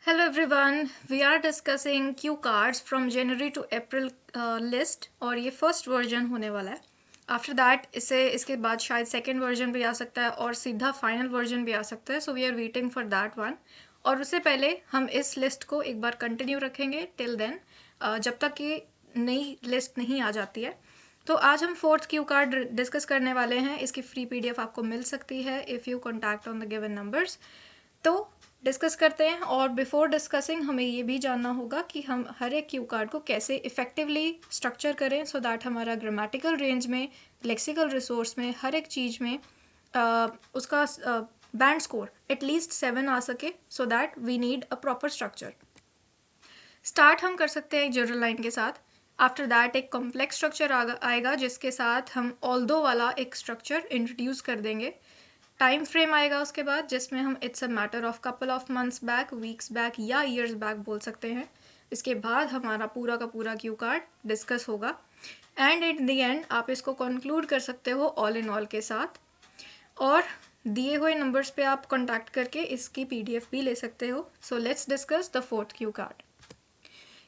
Hello everyone, we are discussing cue cards from January to April list और ये first version होने वाला है। आफ्टर दैट इसके बाद शायद सेकेंड वर्जन भी आ सकता है और सीधा फाइनल वर्जन भी आ सकता है, so we are waiting for that one. और उससे पहले हम इस लिस्ट को एक बार कंटिन्यू रखेंगे टिल देन, जब तक कि नई लिस्ट नहीं आ जाती है। तो आज हम फोर्थ क्यू कार्ड डिस्कस करने वाले हैं। इसकी फ्री पीडीएफ आपको मिल सकती है if you contact on the given numbers. तो डिस्कस करते हैं, और बिफोर डिस्कसिंग हमें ये भी जानना होगा कि हम हर एक क्यू कार्ड को कैसे इफेक्टिवली स्ट्रक्चर करें सो दैट हमारा ग्रामेटिकल रेंज में, लेक्सिकल रिसोर्स में, हर एक चीज़ में उसका बैंड स्कोर एटलीस्ट 7 आ सके, so that we need a proper structure. Start हम कर सकते हैं एक जनरल लाइन के साथ। आफ्टर दैट एक कॉम्प्लेक्स स्ट्रक्चर आएगा जिसके साथ हम ऑल्दो वाला एक स्ट्रक्चर इंट्रोड्यूस कर देंगे। टाइम फ्रेम आएगा उसके बाद जिसमें हम it's a matter of couple of months back, weeks back या ईयर्स बैक बोल सकते हैं। इसके बाद हमारा पूरा का पूरा क्यू कार्ड डिस्कस होगा एंड एट द एंड आप इसको कंक्लूड कर सकते हो ऑल इन ऑल के साथ, और दिए हुए नंबर्स पे आप कांटेक्ट करके इसकी पीडीएफ भी ले सकते हो। So let's discuss the fourth Q card.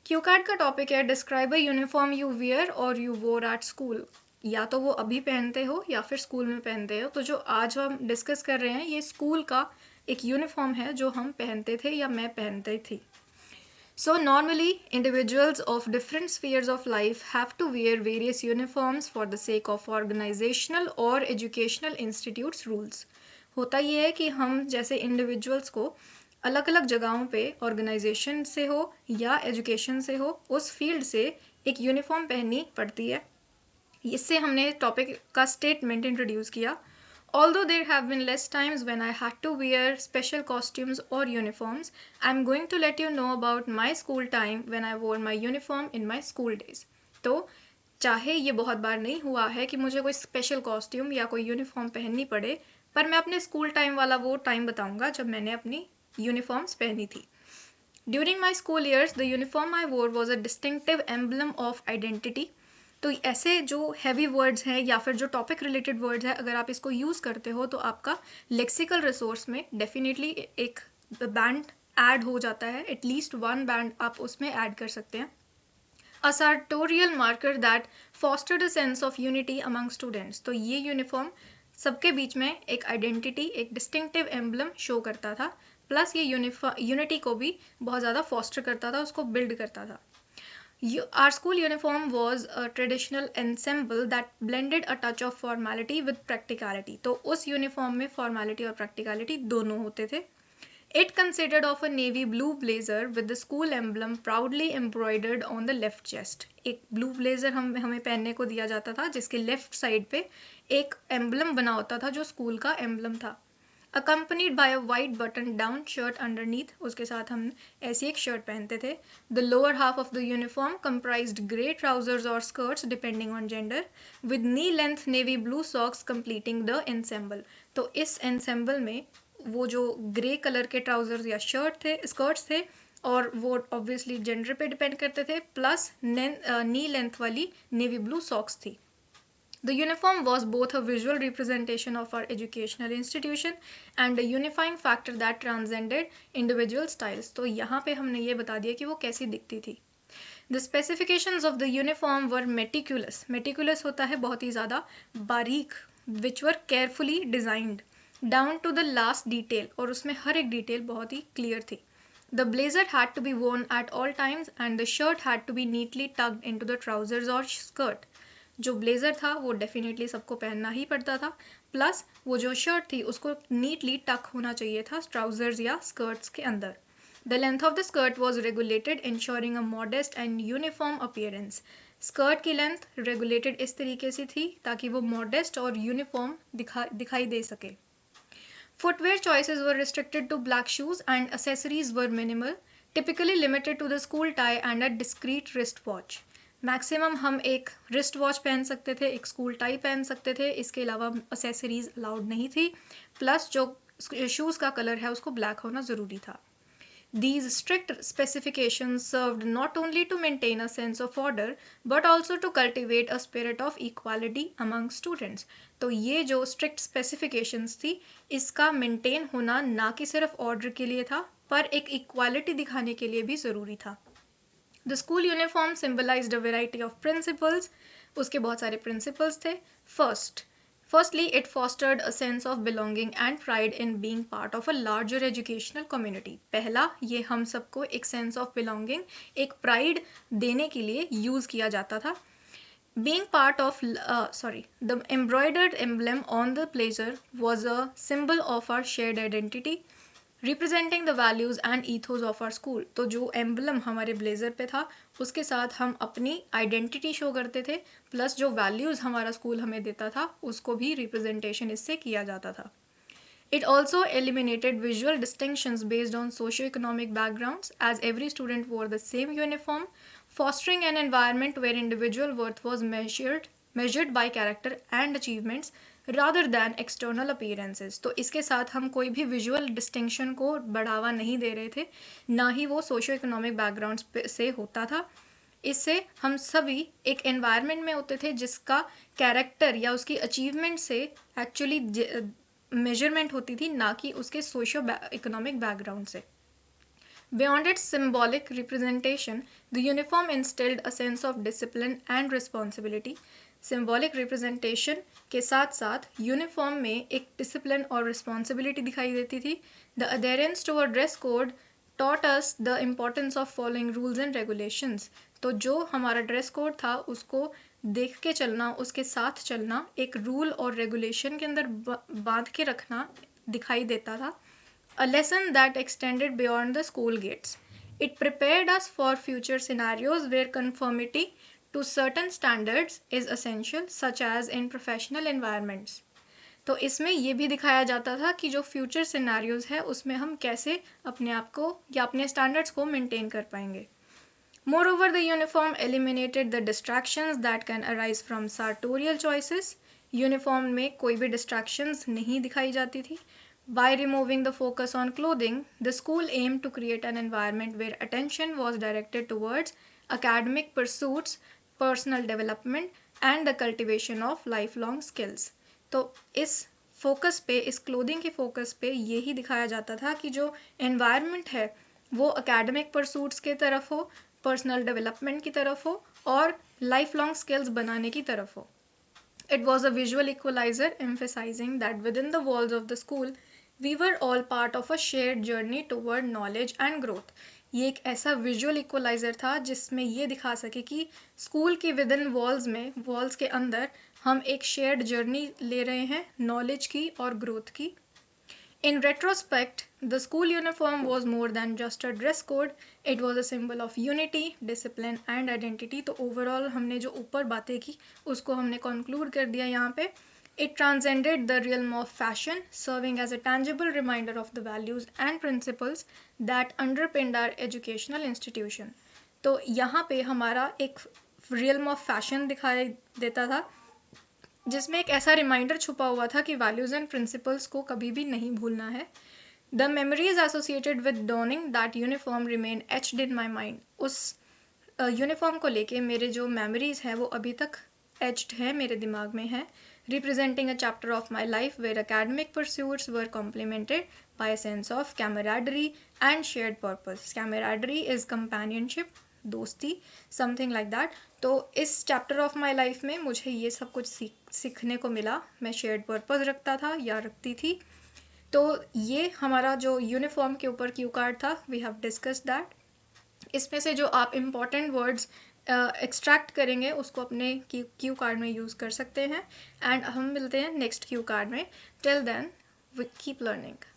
Q card का टॉपिक है describe a uniform you wear और यू वोर एट स्कूल। या तो वो अभी पहनते हो या फिर स्कूल में पहनते हो। तो जो आज हम डिस्कस कर रहे हैं ये स्कूल का एक यूनिफॉर्म है जो हम पहनते थे या मैं पहनती थी। So normally individuals of different spheres of life have to wear various uniforms for the sake of organizational or educational institutes rules. होता ये है कि हम जैसे इंडिविजुअल्स को अलग अलग जगहों पे ऑर्गेनाइजेशन से हो या एजुकेशन से हो उस फील्ड से एक यूनिफॉर्म पहननी पड़ती है। इससे हमने टॉपिक का स्टेटमेंट इंट्रोड्यूस किया। Although there have been less times when I had to wear special costumes or uniforms, I'm going to let you know about my school time when I wore my uniform in my school days. तो चाहे ये बहुत बार नहीं हुआ है कि मुझे कोई स्पेशल कॉस्ट्यूम या कोई यूनिफॉर्म पहननी पड़े, पर मैं अपने स्कूल टाइम वाला वो टाइम बताऊंगा जब मैंने अपनी यूनिफॉर्म्स पहनी थी। During my school years, the uniform I wore was a distinctive emblem of identity. तो ऐसे जो हैवी वर्ड्स हैं या फिर जो टॉपिक रिलेटेड वर्ड्स हैं, अगर आप इसको यूज़ करते हो तो आपका लेक्सिकल रिसोर्स में डेफिनेटली एक बैंड ऐड हो जाता है। एटलीस्ट वन बैंड आप उसमें ऐड कर सकते हैं। अ sartorial marker that fostered a sense of unity among students. तो ये यूनिफॉर्म सबके बीच में एक आइडेंटिटी, एक डिस्टिंक्टिव एम्बलम शो करता था, प्लस ये यूनिटी को भी बहुत ज़्यादा फॉस्टर करता था, उसको बिल्ड करता था। Our school uniform was a traditional ensemble that blended a touch of formality with practicality. तो उस यूनिफॉर्म में फॉर्मेलिटी और प्रैक्टिकलिटी दोनों होते थे। It consisted of a navy blue blazer with the school emblem proudly embroidered on the left chest. एक blue blazer हमें पहनने को दिया जाता था जिसके लेफ्ट साइड पे एक एम्बलम बना होता था जो स्कूल का एम्बलम था। Accompanied by a white button down shirt underneath, उसके साथ हम ऐसी एक शर्ट पहनते थे। The lower half of the uniform comprised grey trousers or skirts depending on gender, with knee-length navy blue socks completing the ensemble. तो इस ensemble में वो जो ग्रे कलर के ट्राउजर्स या स्कर्ट्स थे, और वो ऑब्वियसली जेंडर पे डिपेंड करते थे, प्लस नी लेंथ वाली नेवी ब्लू सॉक्स थी। The uniform was both a visual representation of our educational institution and a unifying factor that transcended individual styles. तो यहाँ पे हमने ये बता दिया कि वो कैसी दिखती थी। The specifications of the uniform were meticulous. Meticulous होता है बहुत ही ज़्यादा बारीक, which were carefully designed down to the last detail, और उसमें हर एक डिटेल बहुत ही क्लियर थी। The blazer had to be worn at all times and the shirt had to be neatly tucked into the trousers or skirt. जो blazer था वो definitely सबको पहनना ही पड़ता था, प्लस वो जो शर्ट थी उसको नीटली टक होना चाहिए था ट्राउजर्स या स्कर्ट्स के अंदर। The length of the skirt was regulated ensuring a modest and uniform appearance. Skirt की लेंथ रेगुलेटेड इस तरीके से थी ताकि वो मॉडेस्ट और यूनिफॉर्म दिखाई दे सके। Footwear choices were restricted to black shoes and accessories were minimal, typically limited to the school tie and a discreet wristwatch. Maximum हम एक रिस्ट वॉच पहन सकते थे, एक स्कूल टाई पहन सकते थे, इसके अलावा असेसरीज अलाउड नहीं थी, प्लस जो शूज़ का कलर है उसको ब्लैक होना ज़रूरी था। These strict specifications served not only to maintain a sense of order but also to cultivate a spirit of equality among students. तो ये जो strict specifications थी, इसका maintain होना ना कि सिर्फ order के लिए था, पर एक इक्वालिटी दिखाने के लिए भी ज़रूरी था। The school uniform symbolised a variety of principles, उसके बहुत सारे प्रिंसिपल्स थे। Firstly, it fostered a sense of belonging and pride in being part of a larger educational community. पहला, ये हम सबको एक sense of belonging, एक pride देने के लिए use किया जाता था। Being part of, the embroidered emblem on the blazer was a symbol of our shared identity, representing the values and ethos of our school. तो जो एम्बलम हमारे ब्लेजर पे था उसके साथ हम अपनी आइडेंटिटी शो करते थे, प्लस जो वैल्यूज़ हमारा स्कूल हमें देता था उसको भी रिप्रेजेंटेशन इससे किया जाता था। It also eliminated visual distinctions based on socio-economic backgrounds, as every student wore the same uniform, fostering an environment where individual worth was measured by character and achievements rather than external appearances. तो इसके साथ हम कोई भी visual distinction को बढ़ावा नहीं दे रहे थे, ना ही वो socio-economic backgrounds से होता था। इससे हम सभी एक एनवायरनमेंट में होते थे जिसका कैरेक्टर या उसकी अचीवमेंट से एक्चुअली मेजरमेंट होती थी, ना कि उसके सोशियो इकोनॉमिक बैकग्राउंड से। Beyond its symbolic representation, the uniform instilled a sense of discipline and responsibility. Symbolic representation के साथ साथ यूनिफॉर्म में एक डिसिप्लिन और रिस्पॉन्सिबिलिटी दिखाई देती थी। The adherence to a dress code taught us the importance of following rules and regulations. तो जो हमारा ड्रेस कोड था उसको देख के चलना, उसके साथ चलना, एक रूल और रेगुलेशन के अंदर बांध के रखना दिखाई देता था। A lesson that extended beyond the school gates. It prepared us for future scenarios where conformity to certain standards is essential, such as in professional environments. तो इसमें ये भी दिखाया जाता था कि जो फ्यूचर सिनेरियोज है उसमें हम कैसे अपने आप को या अपने स्टैंडर्ड्स को मेंटेन कर पाएंगे। Moreover, the uniform eliminated the distractions that can arise from sartorial choices. Uniform में कोई भी distractions नहीं दिखाई जाती थी। By removing the focus on clothing, the school aimed to create an environment where attention was directed towards academic pursuits, personal development, and the cultivation of lifelong skills. तो इस focus पे, इस क्लोथिंग के focus पे यही दिखाया जाता था कि जो एनवायरनमेंट है वो अकेडमिक परसूट्स की तरफ हो, पर्सनल डेवलपमेंट की तरफ हो और लाइफ लॉन्ग स्किल्स बनाने की तरफ हो। It was a visual equalizer emphasizing that within the walls of the school, we were all part of a shared journey toward knowledge and growth. ये एक ऐसा विजुअल इक्वलाइजर था जिसमें ये दिखा सके कि स्कूल की विद इन वॉल्स में, वॉल्स के अंदर हम एक शेयर्ड जर्नी ले रहे हैं नॉलेज की और ग्रोथ की। In retrospect, the school uniform was more than just a dress code. It was a symbol of unity, discipline and identity. तो ओवरऑल हमने जो ऊपर बातें की उसको हमने कंक्लूड कर दिया यहाँ पे। It transcended the realm of fashion, serving as a tangible reminder of the values and principles that underpinned our educational institution. तो यहाँ पे हमारा एक realm of fashion दिखाई देता था जिसमें एक ऐसा रिमाइंडर छुपा हुआ था कि वैल्यूज एंड प्रिंसिपल्स को कभी भी नहीं भूलना है। The memories associated with dawning that uniform remain etched in my mind. उस यूनिफॉर्म को लेके मेरे जो मेमोरीज हैं वो अभी तक एच्ड है, मेरे दिमाग में है। Representing a chapter of my life where academic pursuits were complemented by a sense of camaraderie and shared purpose. Camaraderie is companionship, दोस्ती, समथिंग लाइक दैट। तो इस चैप्टर ऑफ माई लाइफ में मुझे ये सब कुछ सीखने को मिला। मैं शेयर्ड पर्पस रखता था या रखती थी। तो ये हमारा जो यूनिफॉर्म के ऊपर क्यू कार्ड था, वी हैव डिस्कस्ड दैट। इसमें से जो आप इम्पॉर्टेंट वर्ड्स एक्सट्रैक्ट करेंगे उसको अपने क्यू कार्ड में यूज़ कर सकते हैं। एंड हम मिलते हैं नेक्स्ट क्यू कार्ड में। Till then we keep learning.